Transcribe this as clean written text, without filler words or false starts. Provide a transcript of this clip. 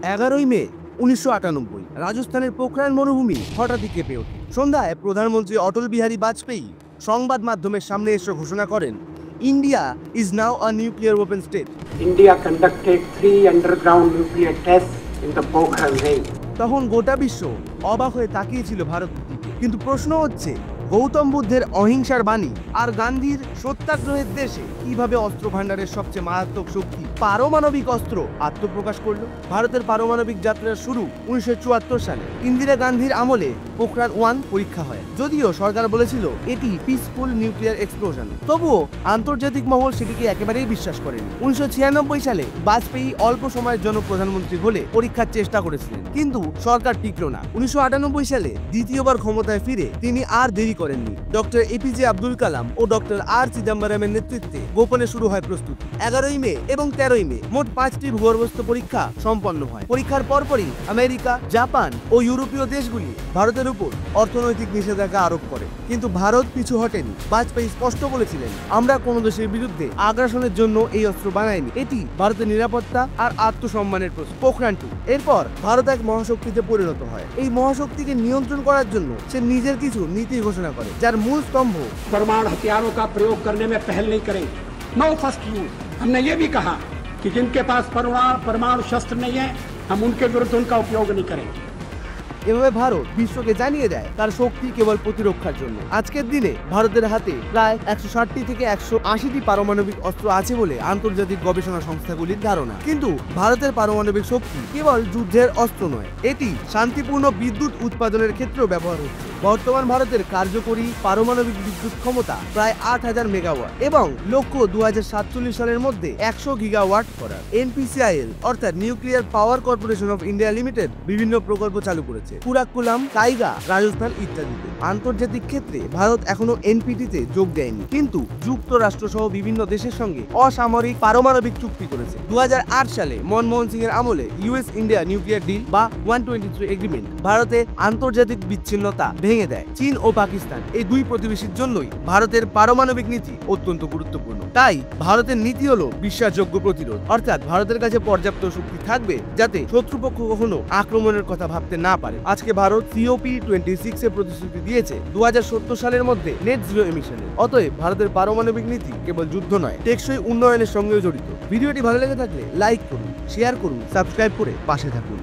11 মে 1998 রাজস্থানের পোখরান মরুভূমি হঠাৎই কেঁপে ওঠে। সন্ধ্যায় প্রধানমন্ত্রী অটল বিহারী বাজপেয়ী সংবাদ মাধ্যমের সামনে এসে ঘোষণা করেন, India is now a nuclear weapon state. India conducted 3 underground nuclear tests in the Pokhran range. তখন গোটা বিশ্ব অবাক হয়ে তাকিয়েছিল ভারতের দিকে। কিন্তু প্রশ্ন হচ্ছে, গৌতম বুদ্ধের অহিংসার বাণী আর গান্ধীর সত্যাগ্রহের দেশে কিভাবে অস্ত্র ভান্ডারের সবচেয়ে মারাত্মক শক্তি পারমাণবিক অস্ত্র আত্মপ্রকাশ করলো? ভারতের পারমাণবিক যাত্রার শুরু 1974 সালে ইন্দিরা গান্ধীর আমলে পোখরান 1 পরীক্ষা হয়। যদিও সরকার বলেছিল এটি পিসফুল নিউক্লিয়ার এক্সপ্লোশন, তবুও আন্তর্জাতিক মহল সেটিকে একেবারেই বিশ্বাস করেনি। 1996 সালে বাজপেয়ী অল্প সময়ের জন্য প্রধানমন্ত্রী হলে পরীক্ষার চেষ্টা করেছিলেন, কিন্তু সরকার টিকল না। 1998 সালে দ্বিতীয়বার ক্ষমতায় ফিরে তিনি আর দেরি করেননি। ডক্টর এপিজে আব্দুল কালাম ও ডক্টর আর চিদম্বরমের নেতৃত্বে গোপনে শুরু হয় প্রস্তুতি। 11 মে এবং 13 মে মোট 5টি ভূগর্ভস্থ পরীক্ষা সম্পন্ন হয়। পরীক্ষার পরপরই আমেরিকা, জাপান ও ইউরোপীয় দেশগুলি ভারতের উপর অর্থনৈতিক নিষেধাজ্ঞা আরোপ করে, কিন্তু ভারত পিছু হটেনি। বাজপেয়ী স্পষ্ট বলেছিলেন, আমরা কোনো দেশের বিরুদ্ধে আগ্রাসনের জন্য এই অস্ত্র বানাইনি, এটি ভারতের নিরাপত্তা আর আত্মসম্মানের প্রশ্ন। পোখরান 2 এরপর ভারত এক মহাশক্তিতে পরিণত হয়। এই মহাশক্তিকে নিয়ন্ত্রণ করার জন্য সে নিজের কিছু নীতি ঘোষণা করে, যার মূল স্তম্ভ परमाणु हथियारों का प्रयोग करने में पहल नहीं करेंगे। No first use. हमने ये भी कहा कि जिनके पास परमाणु शस्त्र नहीं है, हम उनके विरुद्ध उनका उपयोग नहीं करेंगे। এভাবে ভারত বিশ্বকে জানিয়ে দেয় তার শক্তি কেবল প্রতিরক্ষার জন্য। আজকের দিনে ভারতের হাতে প্রায় 160টি থেকে 180টি পারমাণবিক অস্ত্র আছে বলে আন্তর্জাতিক গবেষণা সংস্থাগুলির ধারণা। কিন্তু ভারতের পারমাণবিক শক্তি কেবল যুদ্ধের অস্ত্র নয়, এটি শান্তিপূর্ণ বিদ্যুৎ উৎপাদনের ক্ষেত্রেও ব্যবহার হচ্ছে। বর্তমান ভারতের কার্যকরী পারমাণবিক বিদ্যুৎ ক্ষমতা প্রায় 8000 মেগাওয়াট এবং লক্ষ্য 2047 সালের মধ্যে 100 গিগাওয়াট করার। এনপিসিআইএল অর্থাৎ nuclear power corporation of India limited বিভিন্ন প্রকল্প চালু করেছে, কুরাকুলাম, কাইগা, রাজস্থান ইত্যাদিতে। আন্তর্জাতিক ক্ষেত্রে ভারত এখনো এনপিটিতে যোগ দেয়নি, কিন্তু যুক্তরাষ্ট্র সহ বিভিন্ন দেশের সঙ্গে অসামরিক পারমাণবিক চুক্তি করেছে। 2008 সালে মনমোহন সিং এর আমলে ইউএস ইন্ডিয়া নিউক্লিয়ার ডিল বা 123 এগ্রিমেন্ট ভারতে আন্তর্জাতিক বিচ্ছিন্নতা ভেঙে দেয়। চীন ও পাকিস্তান এই দুই প্রতিবেশীর জন্যই ভারতের পারমাণবিক নীতি অত্যন্ত গুরুত্বপূর্ণ। তাই ভারতের নীতি হলো বিশ্বাসযোগ্য প্রতিরোধ, অর্থাৎ ভারতের কাছে পর্যাপ্ত শক্তি থাকবে যাতে শত্রুপক্ষ কখনো আক্রমণের কথা ভাবতে না পারে। আজকে ভারত COP26 এর প্রতিশ্রুতি দিয়েছে 2070 সালের মধ্যে নেট জিরো এমিশনের। অতএব ভারতের পারমাণবিক নীতি কেবল যুদ্ধ নয়, টেকসই উন্নয়নের সঙ্গেও জড়িত। ভিডিওটি ভালো লেগে থাকলে লাইক করুন, শেয়ার করুন, সাবস্ক্রাইব করে পাশে থাকুন।